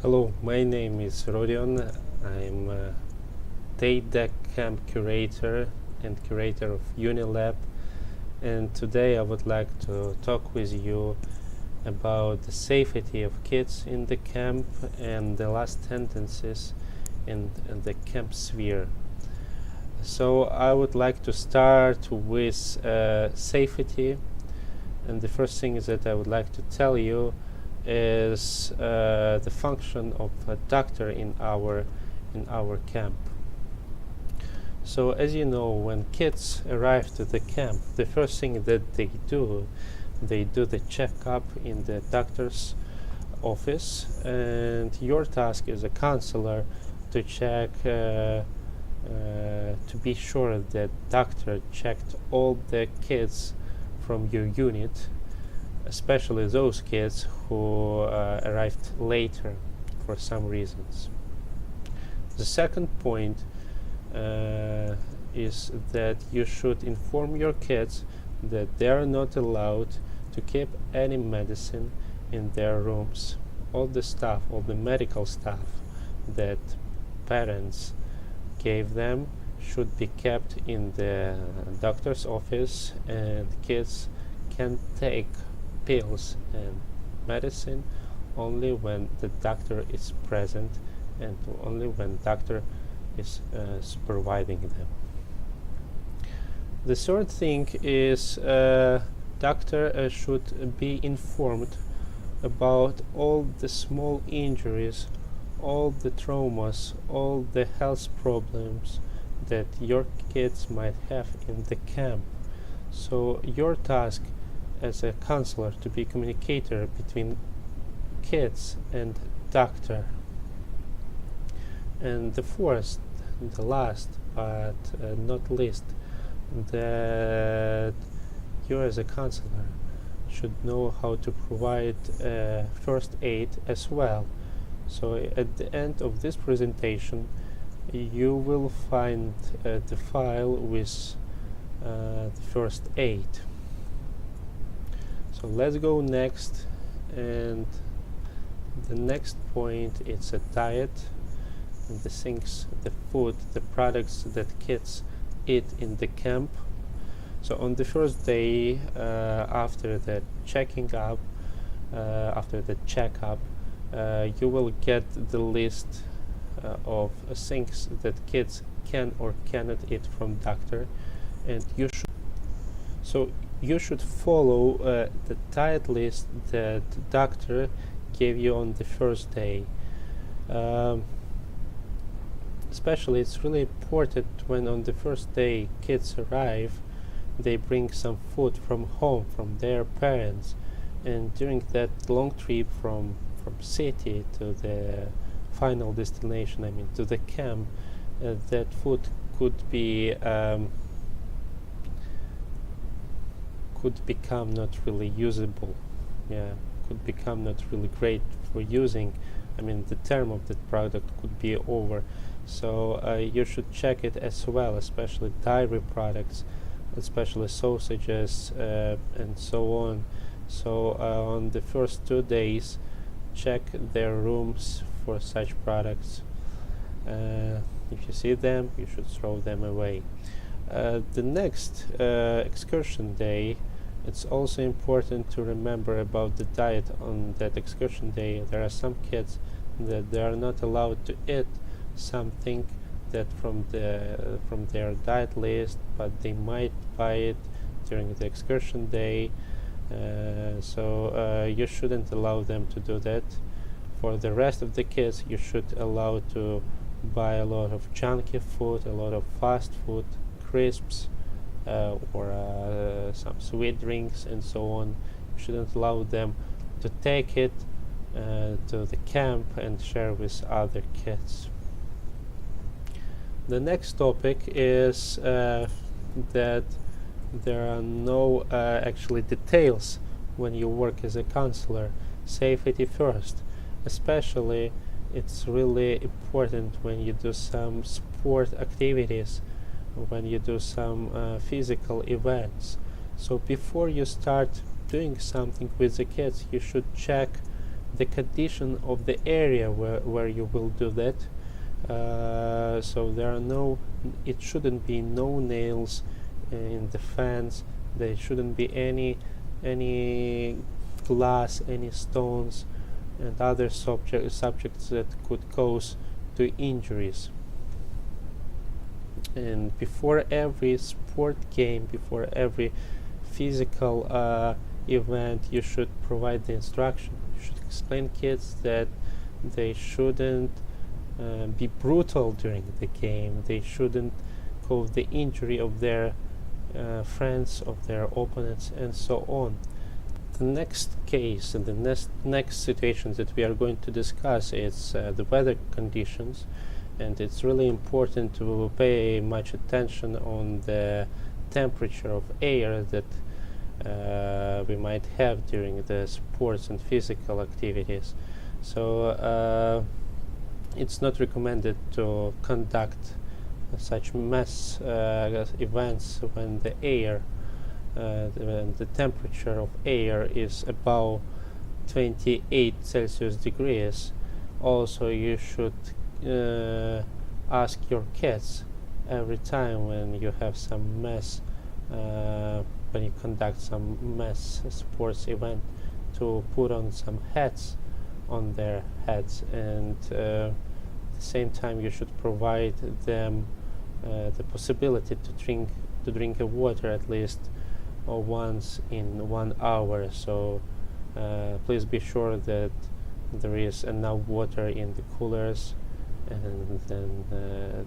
Hello, my name is Rodion. I'm a TADEC camp curator and curator of Unilab, and today I would like to talk with you about the safety of kids in the camp and the last tendencies in the camp sphere. So I would like to start with safety, and the first thing is that I would like to tell you is the function of a doctor in our camp. So as you know, when kids arrive to the camp, the first thing that they do the checkup in the doctor's office, and your task as a counselor to check to be sure that doctor checked all the kids from your unit, especially those kids who arrived later for some reasons. The second point is that you should inform your kids that they are not allowed to keep any medicine in their rooms. All the medical stuff that parents gave them should be kept in the doctor's office, and kids can take pills and medicine only when the doctor is present and only when doctor is supervising them. The third thing is doctor should be informed about all the small injuries, all the traumas, all the health problems that your kids might have in the camp. So your task as a counselor to be communicator between kids and doctor. And the fourth, the last but not least, that you as a counselor should know how to provide first aid as well. So at the end of this presentation you will find the file with the first aid. So let's go next, and the next point is a diet, and the things, the food, the products that kids eat in the camp. So on the first day, after the checkup, you will get the list of things that kids can or cannot eat from doctor, and you should follow the diet list that doctor gave you on the first day. Especially it's really important when on the first day kids arrive, they bring some food from home, from their parents, and during that long trip from city to the final destination, I mean to the camp, that food could become not really usable. Could become not really great for using. I mean, the term of that product could be over. So you should check it as well, especially dairy products, especially sausages and so on. So on the first 2 days, check their rooms for such products. If you see them, you should throw them away. The next excursion day, it's also important to remember about the diet on that excursion day. There are some kids that they are not allowed to eat something that from their diet list, but they might buy it during the excursion day. So you shouldn't allow them to do that. For the rest of the kids, you should allow to buy a lot of junky food, a lot of fast food, crisps, or some sweet drinks and so on. You shouldn't allow them to take it to the camp and share with other kids. The next topic is that there are no actually details when you work as a counselor. Safety first. Especially it's really important when you do some sport activities, when you do some physical events. So before you start doing something with the kids, you should check the condition of the area where you will do that. So there are it shouldn't be no nails in the fence. There shouldn't be any glass, any stones, and other subjects that could cause to injuries. And before every sport game, before every physical event, you should provide the instruction. You should explain kids that they shouldn't be brutal during the game. They shouldn't cause the injury of their friends, of their opponents, and so on. The next case and the next situations that we are going to discuss is the weather conditions, and it's really important to pay much attention on the temperature of air that we might have during the sports and physical activities. So it's not recommended to conduct such mass events when the temperature of air is above 28 Celsius degrees. Also, you should ask your kids every time when you have some mass, when you conduct some mass sports event, to put on some hats on their heads, and at the same time you should provide them the possibility to drink water at least once in 1 hour. So please be sure that there is enough water in the coolers, and then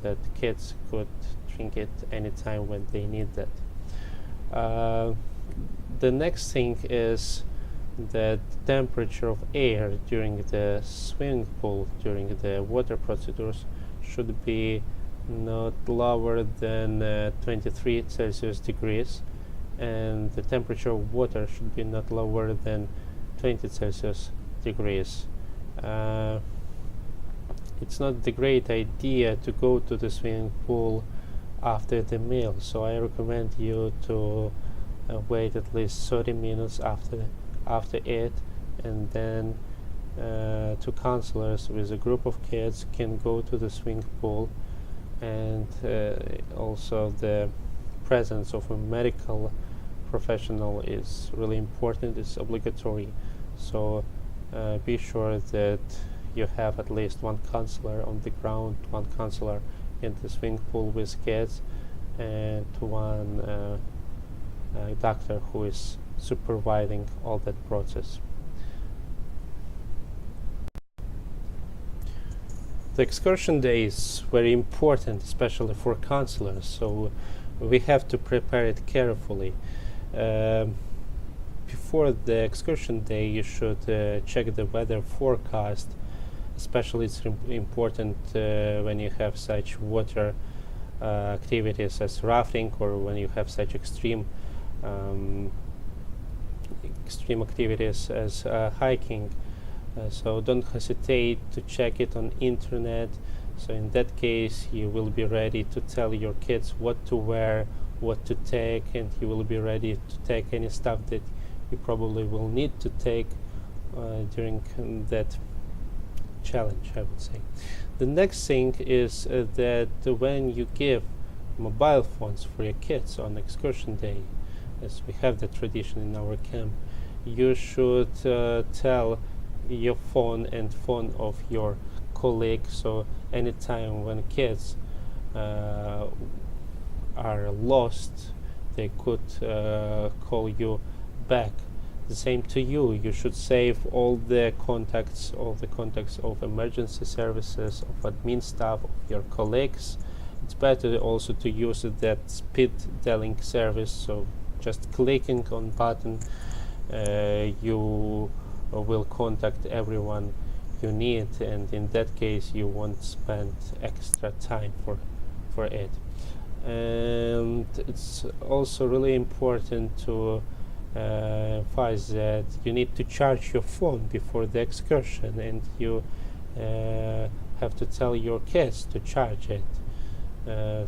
that kids could drink it anytime when they need that. The next thing is that temperature of air during the swimming pool, during the water procedures, should be not lower than 23 Celsius degrees, and the temperature of water should be not lower than 20 Celsius degrees. It's not the great idea to go to the swimming pool after the meal, so I recommend you to wait at least 30 minutes after it, and then two counselors with a group of kids can go to the swimming pool, and also the presence of a medical professional is really important. It's obligatory, so be sure that you have at least one counselor on the ground, one counselor in the swimming pool with kids, and one doctor who is supervising all that process. The excursion day is very important, especially for counselors, so we have to prepare it carefully. Before the excursion day, you should check the weather forecast. Especially it's important when you have such water activities as rafting, or when you have such extreme activities as hiking. So don't hesitate to check it on internet. So in that case, you will be ready to tell your kids what to wear, what to take, and you will be ready to take any stuff that you probably will need to take during that challenge, I would say. The next thing is that when you give mobile phones for your kids on excursion day, as we have the tradition in our camp, you should tell your phone and phone of your colleague, so anytime when kids are lost, they could call you back. The same to you. You should save all the contacts of emergency services, of admin staff, of your colleagues. It's better also to use that speed dialing service, so just clicking on button, you will contact everyone you need, and in that case you won't spend extra time for it. And it's also really important to emphasize that you need to charge your phone before the excursion, and you have to tell your kids to charge it.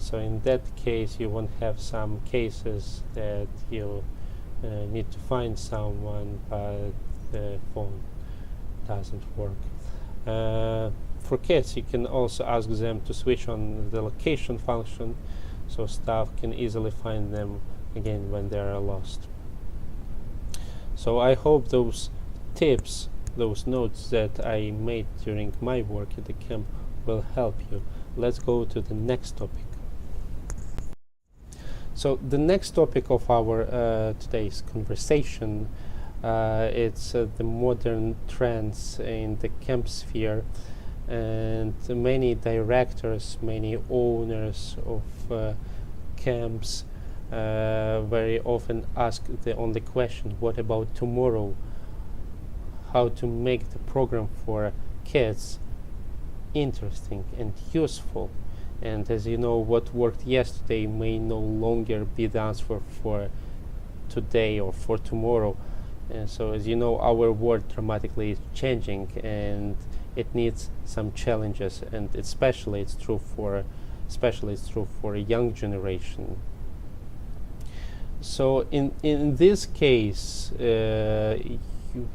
So in that case you won't have some cases that you need to find someone by the phone doesn't work. For kids, you can also ask them to switch on the location function, so staff can easily find them again when they are lost. So I hope those tips, those notes that I made during my work at the camp will help you. Let's go to the next topic. So the next topic of our today's conversation, it's the modern trends in the camp sphere, and many directors, many owners of camps very often ask the only question, what about tomorrow? How to make the program for kids interesting and useful. And as you know, what worked yesterday may no longer be the answer for today or for tomorrow. And so, as you know, our world dramatically is changing, and it needs some challenges. And especially it's true for a young generation. So, in this case,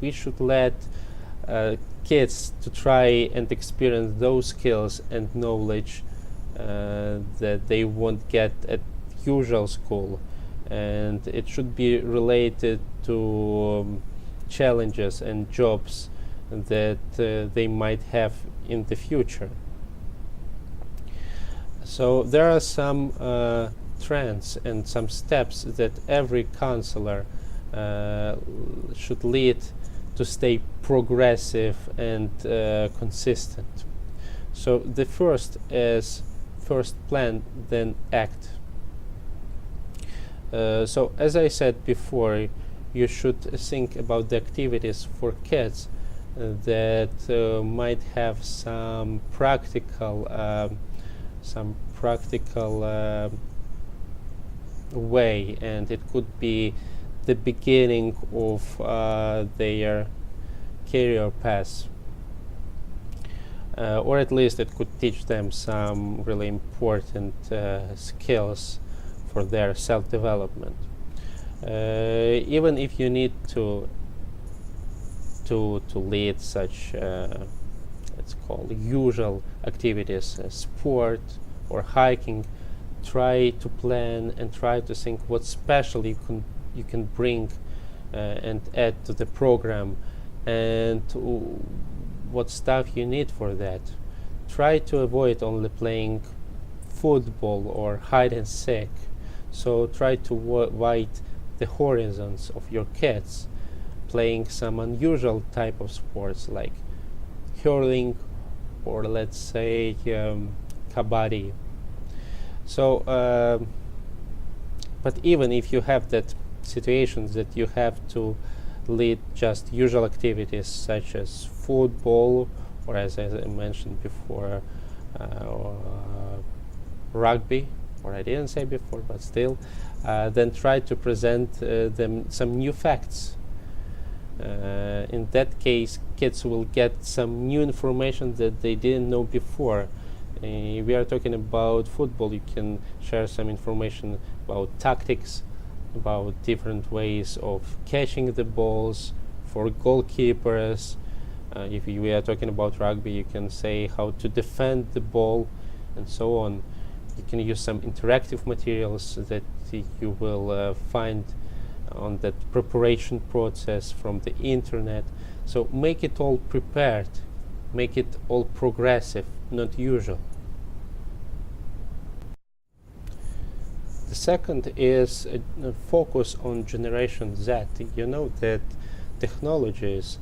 we should let kids to try and experience those skills and knowledge that they won't get at usual school, and it should be related to challenges and jobs that they might have in the future. So there are some trends and some steps that every counselor should lead to stay progressive and consistent. So the first is first plan, then act. So as I said before, you should think about the activities for kids that might have some practical way, and it could be the beginning of their career path, or at least it could teach them some really important skills for their self-development. Even if you need to lead such it's called usual activities, sport or hiking, try to plan and try to think what special you can bring and add to the program, and what stuff you need for that. Try to avoid only playing football or hide and seek. So try to widen the horizons of your kids, playing some unusual type of sports like hurling or let's say kabaddi. So but even if you have that situations that you have to lead just usual activities such as football, or as I mentioned before, rugby, or I didn't say before, but still, then try to present them some new facts. In that case, kids will get some new information that they didn't know before. We are talking about football. You can share some information about tactics, about different ways of catching the balls for goalkeepers. If we are talking about rugby, you can say how to defend the ball and so on. You can use some interactive materials that you will find on that preparation process from the internet. So make it all prepared, make it all progressive, not usual. The second is a focus on Generation Z. You know that technologies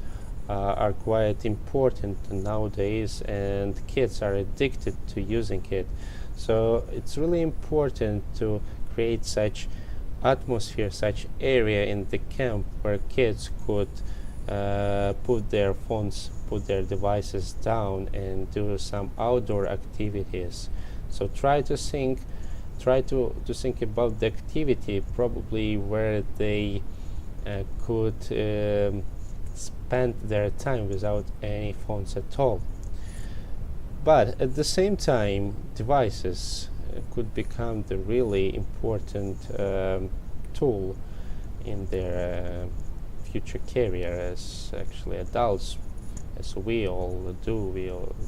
are quite important nowadays, and kids are addicted to using it. So it's really important to create such atmosphere, such area in the camp where kids could put their phones, put their devices down and do some outdoor activities. So try to think about the activity probably where they could spend their time without any phones at all. But at the same time, devices could become the really important tool in their future career as actually adults. as we all do.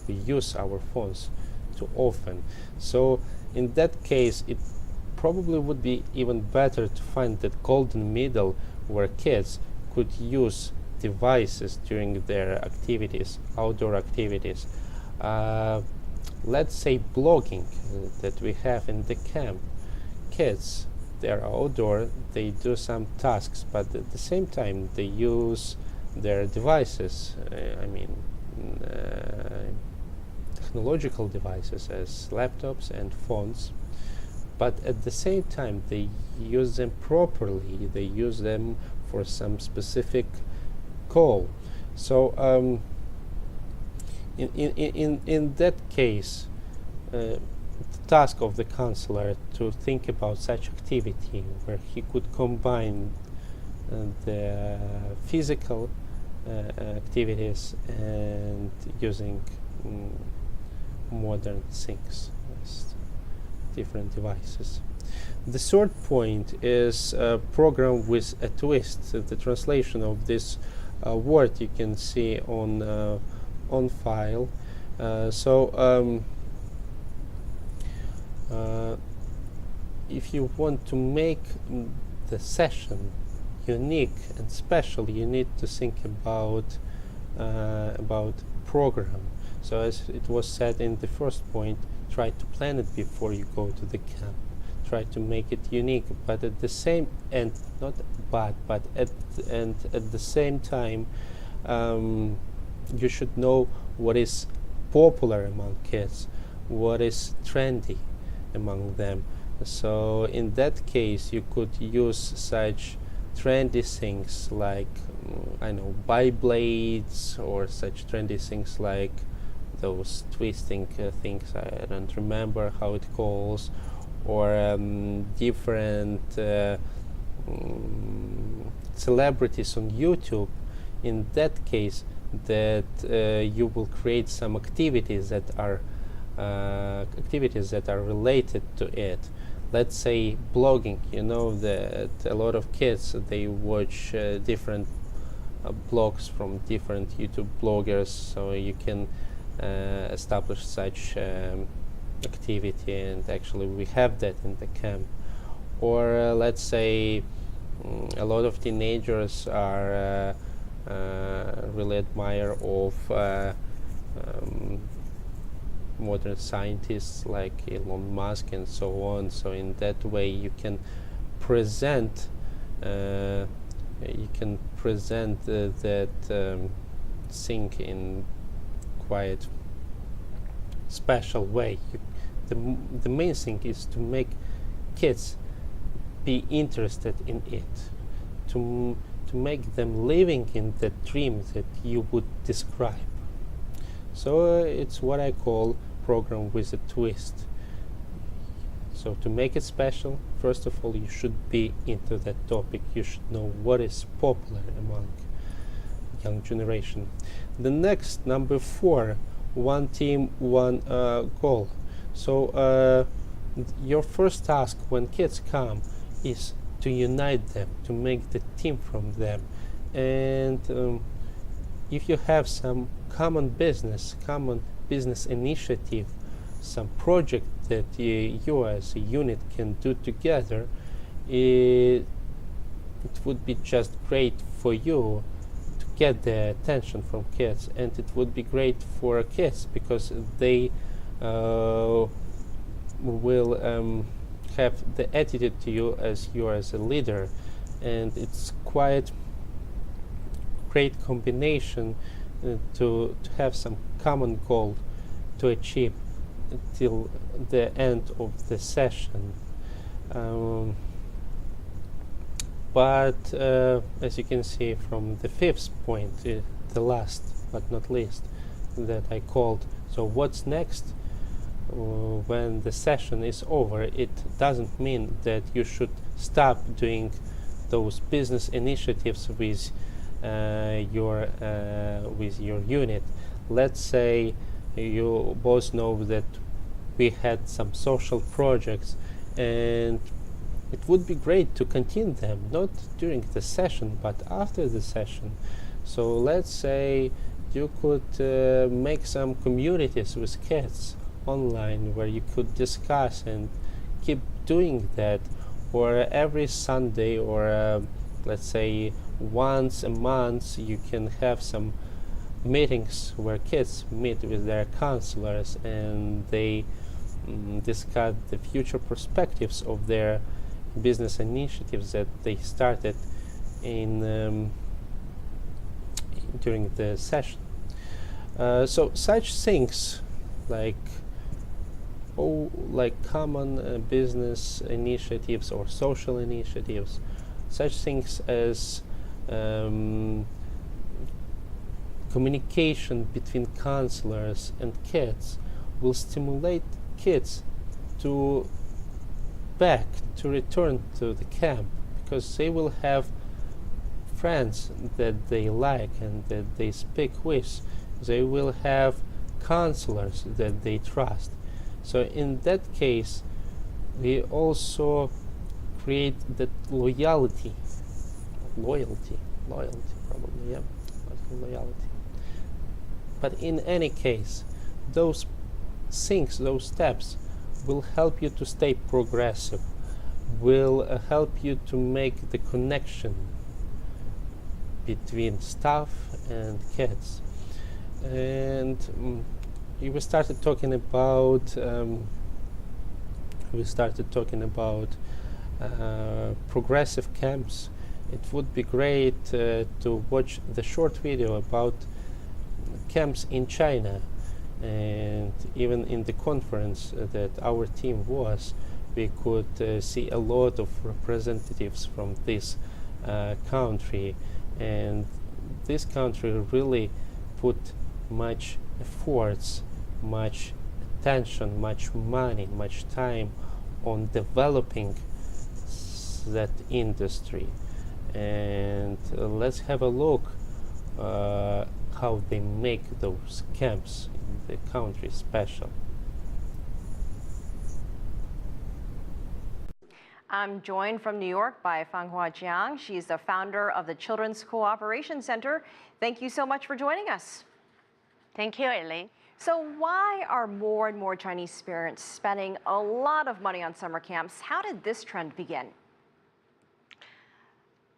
We use our phones too often. So in that case, it probably would be even better to find that golden middle where kids could use devices during their activities, outdoor activities. Let's say blogging that we have in the camp. Kids, they're outdoor, they do some tasks, but at the same time they use their devices. Technological devices as laptops and phones, but at the same time they use them properly. They use them for some specific goal. So in that case, the task of the counselor to think about such activity where he could combine the physical activities and using modern things, different devices. The third point is a program with a twist. The translation of this word you can see on file. If you want to make the session unique and special, you need to think about program. So as it was said in the first point, try to plan it before you go to the camp. Try to make it unique, but at the same and not but at the same time, you should know what is popular among kids, what is trendy among them. So in that case, you could use such trendy things like Beyblades, or such trendy things like those twisting things, I don't remember how it calls, or different celebrities on YouTube. In that case, that you will create some activities that are related to it. Let's say blogging. You know that a lot of kids, they watch different blogs from different YouTube bloggers, so you can establish such activity, and actually we have that in the camp. Or let's say a lot of teenagers are really admire of modern scientists like Elon Musk and so on. So in that way you can present that thing in quite special way. The main thing is to make kids be interested in it, to make them living in the dream that you would describe. So it's what I call program with a twist. So to make it special, first of all, you should be into that topic. You should know what is popular among young generation. The next, number 4, one team, one goal. So your first task when kids come is to unite them, to make the team from them. And if you have some common business initiative, some project that you as a unit can do together, it would be just great for you to get the attention from kids, and it would be great for kids because they will have the attitude to you as a leader, and it's quite great combination to have some common goal to achieve till the end of the session. But as you can see from the 5th point, the last but not least, that I called, so what's next? When the session is over, it doesn't mean that you should stop doing those business initiatives with your unit. Let's say you both know that we had some social projects, and it would be great to continue them, not during the session but after the session. So let's say You could make some communities with kids online where you could discuss and keep doing that, or every Sunday, or let's say once a month you can have some meetings where kids meet with their counselors and they discuss the future perspectives of their business initiatives that they started in during the session. So such things like common business initiatives or social initiatives, such things as communication between counselors and kids will stimulate kids to return to the camp, because they will have friends that they like and that they speak with. They will have counselors that they trust. So in that case, we also create that loyalty probably, yeah, loyalty. But in any case, those things, those steps will help you to stay progressive, will help you to make the connection between staff and kids. And we started talking about progressive camps. It would be great to watch the short video about camps in China. And even in the conference that our team was, we could see a lot of representatives from this country, and this country really put much efforts, much attention, much money, much time on developing that industry. And let's have a look how they make those camps in the country special. I'm joined from New York by Fanghua Jiang. She's the founder of the Children's Cooperation Center. Thank you so much for joining us. Thank you, Eileen. So why are more and more Chinese parents spending a lot of money on summer camps? How did this trend begin?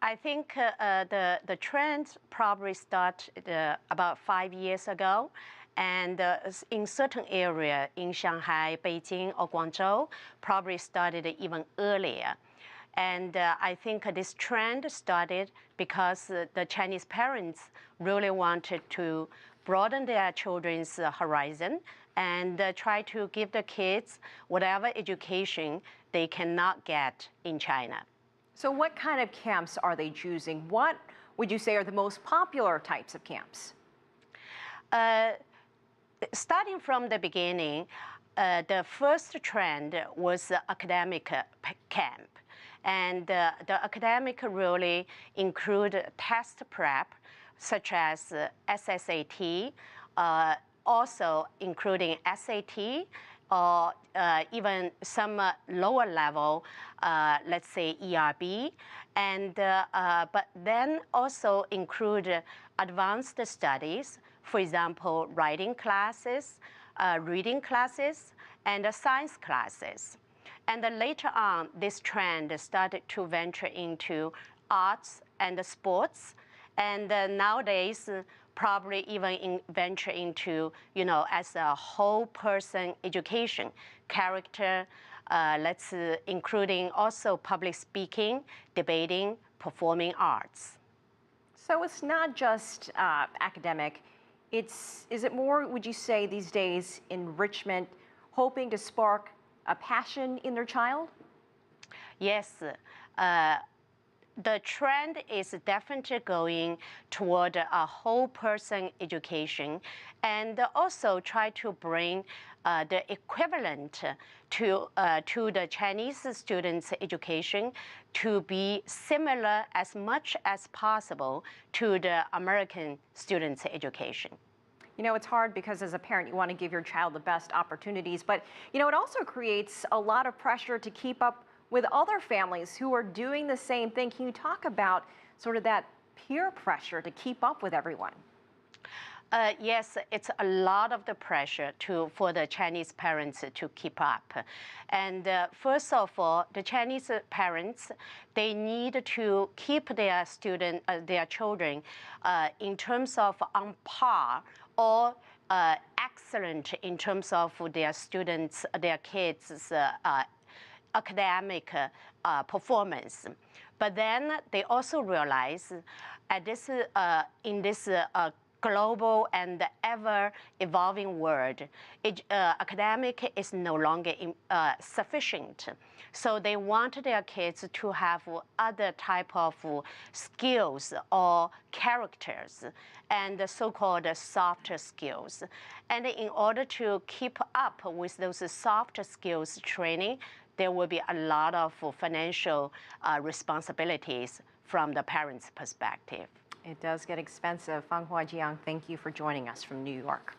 I think the trend probably started about 5 years ago. And in certain area in Shanghai, Beijing, or Guangzhou, probably started even earlier. And I think this trend started because the Chinese parents really wanted to broaden their children's horizon and try to give the kids whatever education they cannot get in China. So what kind of camps are they choosing? What would you say are the most popular types of camps? Starting from the beginning, the first trend was academic camp. And the academic really include test prep, such as SSAT, also including SAT, or even some lower level, let's say ERB, and but then also include advanced studies, for example, writing classes, reading classes, and science classes. And then later on, this trend started to venture into arts and sports, and nowadays, probably even venture into, as a whole person education, character, including also public speaking, debating, performing arts. So it's not just academic. Is it more, would you say, these days, enrichment, hoping to spark a passion in their child? Yes. The trend is definitely going toward a whole person education, and also try to bring the equivalent to the Chinese students' education to be similar as much as possible to the American students' education. You know, it's hard because as a parent, you want to give your child the best opportunities, but it also creates a lot of pressure to keep up with other families who are doing the same thing. Can you talk about sort of that peer pressure to keep up with everyone? Yes, it's a lot of the pressure for the Chinese parents to keep up. And first of all, the Chinese parents, they need to keep their children in terms of on par or excellent in terms of their students, their kids' academic performance. But then they also realize in this global and ever-evolving world, academic is no longer sufficient. So they want their kids to have other type of skills or characters and the so-called soft skills. And in order to keep up with those soft skills training, there will be a lot of financial responsibilities from the parents' perspective. It does get expensive. Fang Huajiang, thank you for joining us from New York.